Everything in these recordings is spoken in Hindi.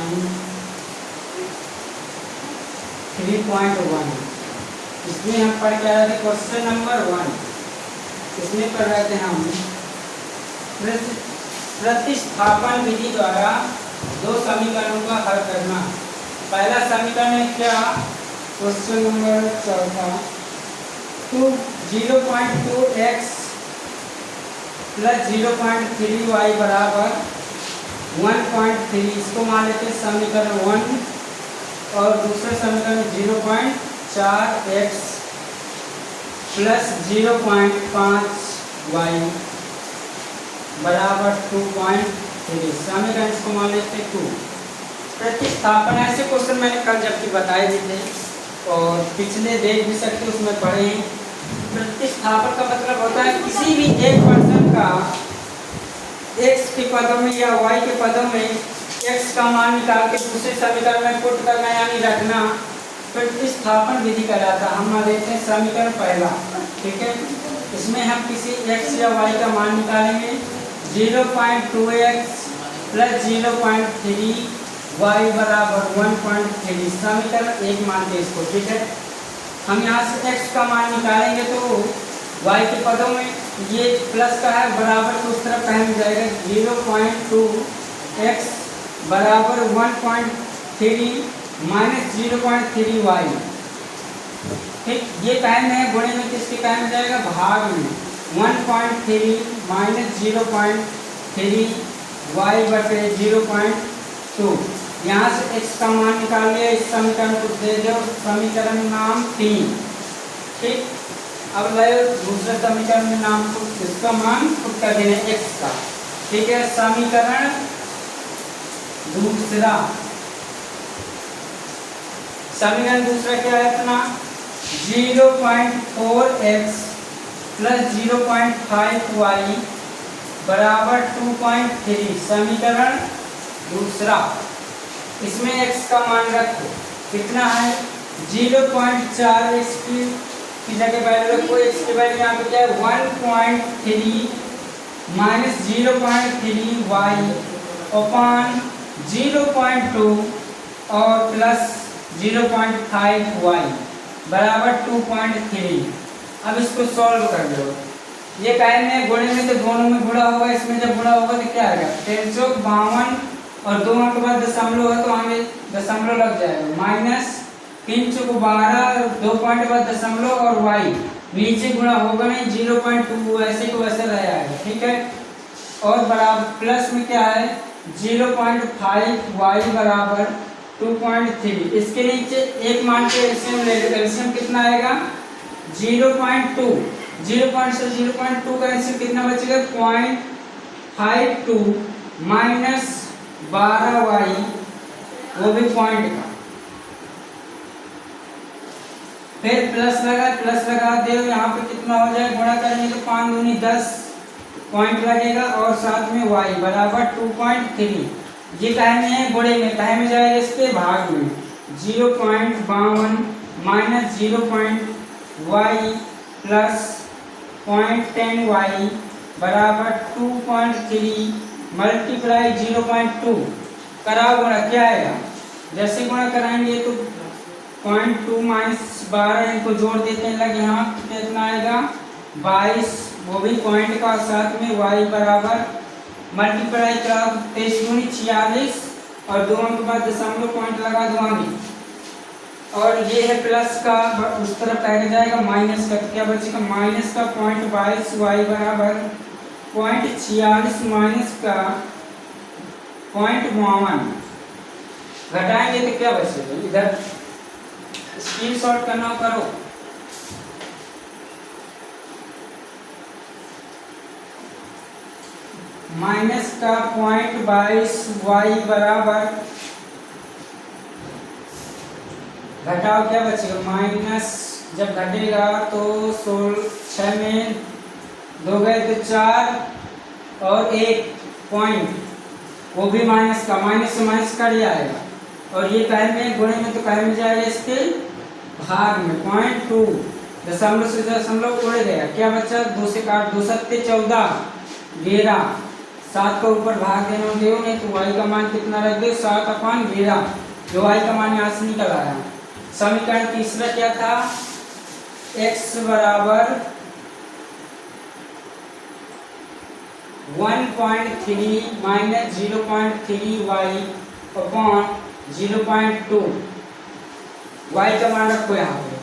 हम 3.1। इसमें हम पढ़ के आए थे क्वेश्चन नंबर 1। इसमें पढ़ रहे थे हम प्रतिस्थापन विधि द्वारा दो समीकरणों का हल करना। पहला समीकरण है क्या, क्वेश्चन नंबर 4 तो 0.2x प्लस 0.3y बराबर 1.3, इसको मान लेते हैं समीकरण 1। और दूसरा समीकरण 0.4x प्लस 0.5y बराबर 2.3, समीकरण इसको मान लेते हैं 2। प्रतिस्थापन ऐसे क्वेश्चन मैंने कल जबकि बताए भी थे और पिछले देख भी सकते उसमें पढ़े हैं। प्रतिस्थापन का मतलब होता है किसी भी एक पर्सन का x के पदों में या y के पदों में x का मान निकाल के दूसरे समीकरण में पुट करना यानी रखना प्रतिस्थापन विधि कहलाता है। हम मान लेते हैं समीकरण पहला, ठीक है। इसमें हम किसी x या y का मान निकालेंगे। 0.2x प्लस 0.3y बराबर 1.3, समीकरण 1 मानते हैं इसको, ठीक है। हम यहाँ से x का मान निकालेंगे तो y के पदों में ये प्लस का है बराबर तो उस तरफ पहन जाएगा। 0.2x बराबर 1.3 माइनस 0.3y, ठीक। ये टाइम है गुणे में किसके टाइम में जाएगा, भाग में 1.3 माइनस 0.3y बटे 0.2। यहाँ से x का मान निकाल लिया, इस समीकरण को दे दो समीकरण नाम 3, ठीक। अब लाओ दूसरे समीकरण में नाम को इसका मान पुट कर देना x का, ठीक है। समीकरण दूसरा, समीकरण दूसरा क्या है अपना 0.4x प्लस 0.5y बराबर 2.3, समीकरण दूसरा। इसमें x का मान रखो, कितना है 0.4x की जगह वैल्यू रखो, x की वैल्यू यहाँ पे क्या है 1.3 माइनस 0.3y अपॉन 0.2 और प्लस 0.5y बराबर 2.3। अब इसको सॉल्व कर लो। ये टाइम में गुणे में तो दोनों में गुणा होगा, इसमें जब गुणा होगा तो क्या आएगा 352 और 2 के बाद दशमलव है तो हमें दशमलव लग जाएगा। माइनस 312 2 पॉइंट के बाद दशमलव और y नीचे गुणा होगा नहीं 0.2 ऐसे को वैसे रह जाएगा, ठीक है। और बराबर प्लस में क्या है 0.5y बराबर 2.3। इसके नीचे एक मान के एलसीएम ले लो, एलसीएम कितना आएगा 0.2 से 0.2 का एलसीएम कितना बचेगा 0.52 माइनस 12y वो भी पॉइंट का, फिर प्लस लगा दे यहाँ पे कितना हो जाए गुणा करेंगे तो 5 दूनी 10 पॉइंट लगेगा और साथ में y बराबर 2.3। ये टाइम है गुणे में, टाइम में जाएगा इसके भाग में 0.52 माइनस 0.y प्लस 0.10y बराबर 2.3 मल्टीप्लाई 0.2 कराओ गुणा क्या आएगा, जैसे गुणा कराएंगे तो 0.2 माइनस 12 इनको जोड़ देते हैं लगे, यहाँ कितना आएगा 22 वो भी पॉइंट का, साथ में y बराबर मल्टीप्लाई करा 23 दूनी 46 और 2 के बाद दशमलव पॉइंट लगा दूंगी और ये है प्लस का, उस तरफ कहा जाएगा माइनस का, क्या बचेगा माइनस का 0.22 y बराबर 0.46 माइनस का 0.52 घटाएंगे तो क्या बचेगा, इधर स्क्रीनशॉट करना करो। माइनस का 0.22 y बराबर घटाओ क्या बचेगा माइनस, जब घटेगा तो 6 में 2 गए तो 4 और 1 पॉइंट वो भी माइनस का, माइनस से माइनस कर ही आएगा और ये टाइम में गुणे में तो टाइम में जाएगा इसके भाग में 0.2 दशमलव से दशमलव उड़ गया, क्या बचा 2 से काट 2 सत्ते 14 11 7 को ऊपर भाग देना दो, नहीं तो y का मान कितना रख दो 7/11, जो y का मान यहाँ से निकल आया। समीकरण तीसरा क्या था, x बराबर 1.3 माइनस 0.3y अपॉन 0.2, y का मान रखो यहाँ पे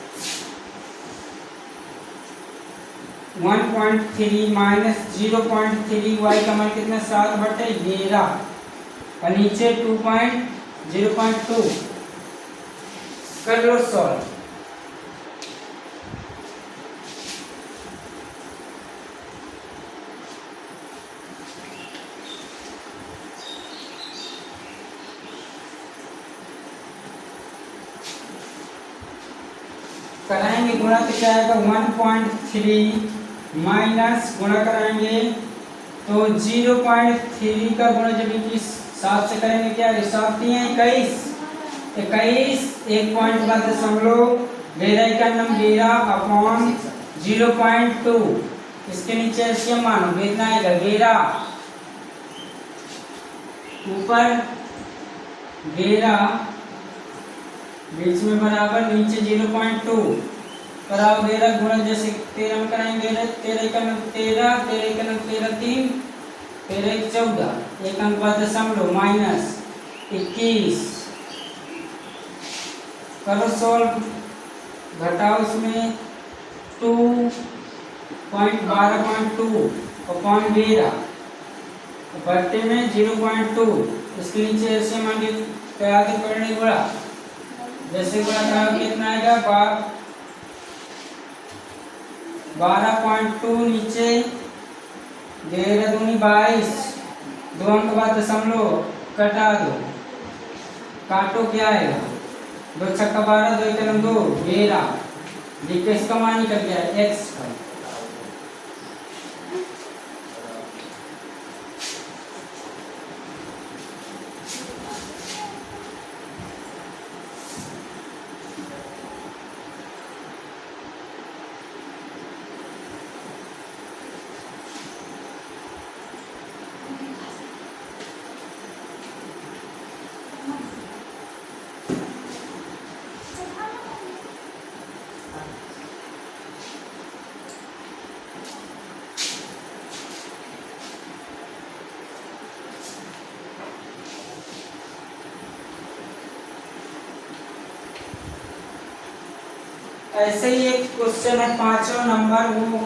1.3 माइनस 0.3y का मान कितना 7/11 और नीचे 0.2 कर लो सॉल्व। कराएंगे गुणा तो क्या आएगा 1.3 माइनस गुणा कराएंगे तो 0.3 का गुणा जब 7 से करेंगे क्या 21 1 पॉइंट का दशमलव 11 अपॉन 0.2, इसके नीचे ऐसे मानो कितना आएगा 11 ऊपर 11 बीच में बराबर नीचे 0.2 कराओ 11 गुणा जैसे 13 में कराएंगे 13 का 13 13 का 13 3 13 14 एक अंक का दशमलव माइनस 21 करो सॉल्व, घटाओ इसमें 2.12.2 अपॉन 11 बट्टे में 0.2, इसके नीचे ऐसे मान लीजिए आगे पढ़ने गुणा जैसे गुणा करो कितना आएगा 12.2 नीचे 11 दूनी 22, 2 अंक बाद दशमलव कटा दो, काटो क्या आएगा 2 छक्का 12 2 कलम 2 11, देखिए इसका मान निकल गया x का। ऐसे ही एक क्वेश्चन है 5वां नंबर, वो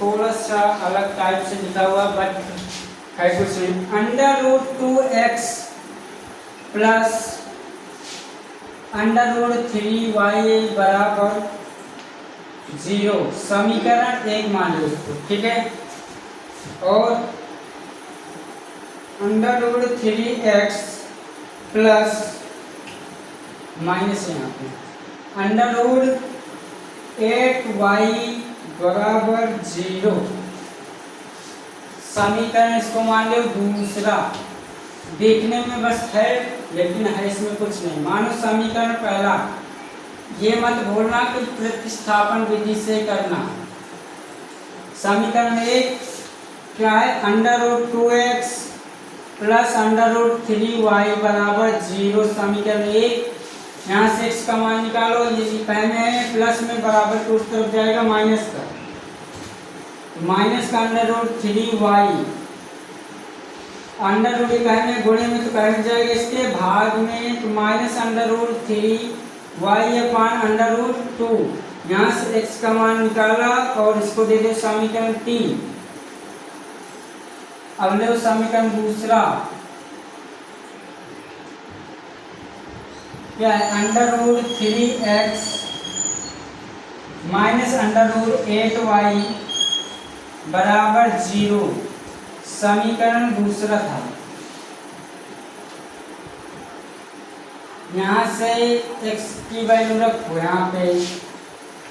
थोड़ा सा अलग टाइप से लिखा हुआ बट है कुछ √2x प्लस √3y बराबर 0 समीकरण 1 मान लो इसको, ठीक है। और √3x प्लस माइनस यहाँ पे √8y बराबर 0 समीकरण इसको मान लो दूसरा, देखने में बस है लेकिन है इसमें कुछ नहीं। मानो समीकरण पहला, ये मत भूलना कि प्रतिस्थापन विधि से करना। समीकरण 1 क्या है √2x प्लस √3y बराबर 0 समीकरण 1। यहाँ से x का मान निकालो, ये पहले है प्लस में बराबर को उस तरफ जाएगा माइनस का, माइनस का √3y √3 कहने गुणे में तो कह जाएगा इसके भाग में तो माइनस √3y अपान √2। यहाँ से x का मान निकाला और इसको दे दो समीकरण 3। अब लो समीकरण दूसरा क्या है √3x माइनस √8y बराबर 0 समीकरण दूसरा था। यहाँ से x की वैल्यू रखो, यहाँ पे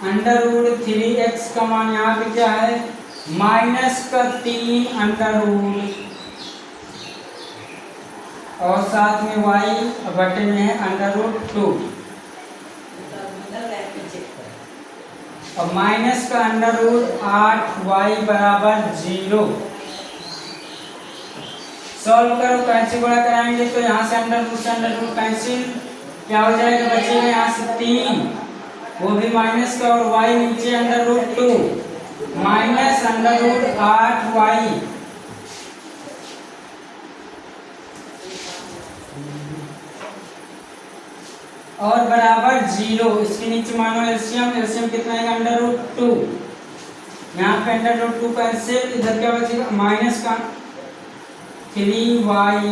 √3x का मान यहाँ पे क्या है माइनस का 3 और साथ में y बटे में है √2 और माइनस का √8y बराबर 0 सॉल्व करो, कैंसिल गुणा कराएंगे तो यहाँ से अंडर रूट कैंसिल, क्या हो जाएगा, बचेगा यहाँ से 3, वो भी माइनस का, और y नीचे under root 2 minus under root 8y और बराबर 0। इसके नीचे मानो एलसीएम, एलसीएम कितना है, अंडर रूट 2, यहाँ पे अंडर रूट 2 कैंसिल, इधर क्या बचेगा माइनस का 3y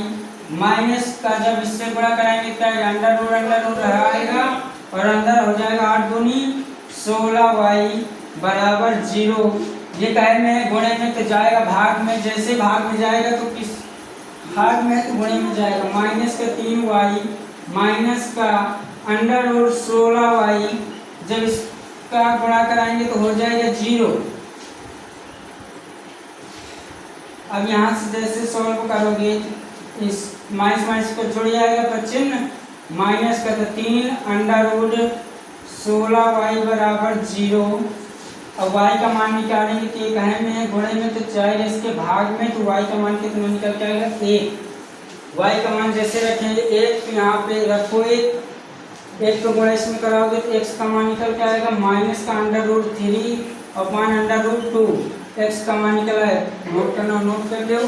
माइनस का, जब इससे गुणा कराएंगे क्या अंडर रूट आएगा और अंदर हो जाएगा 8 दूनी 16y बराबर 0। ये कहे में गुणे में तो जाएगा भाग में, जैसे भाग में जाएगा तो किस भाग में, तो गुणे में जाएगा, माइनस का 3y माइनस का अंडर रूट 16y, जब इसका गुणा कराएंगे तो हो जाएगा 0। अब यहाँ से जैसे सॉल्व करोगे इस माइनस माइनस को जुड़ जाएगा पर चिन्ह माइनस का, तो 3 अंडर रूट 16y बराबर 0। अब y का मान निकालेंगे तो एक अहम है, गुणे में तो जाएगा इसके भाग में, तो y का मान कितना निकल के आएगा 1। y का मान जैसे रखेंगे 1, तो यहाँ पे रखो 1 को गुणा इसमें कराओगे तो x का मान निकल के आएगा माइनस का अंडर रूट 3 और मान अंडर रूट 2, x का मान निकला है, नोट करना, नोट कर लो।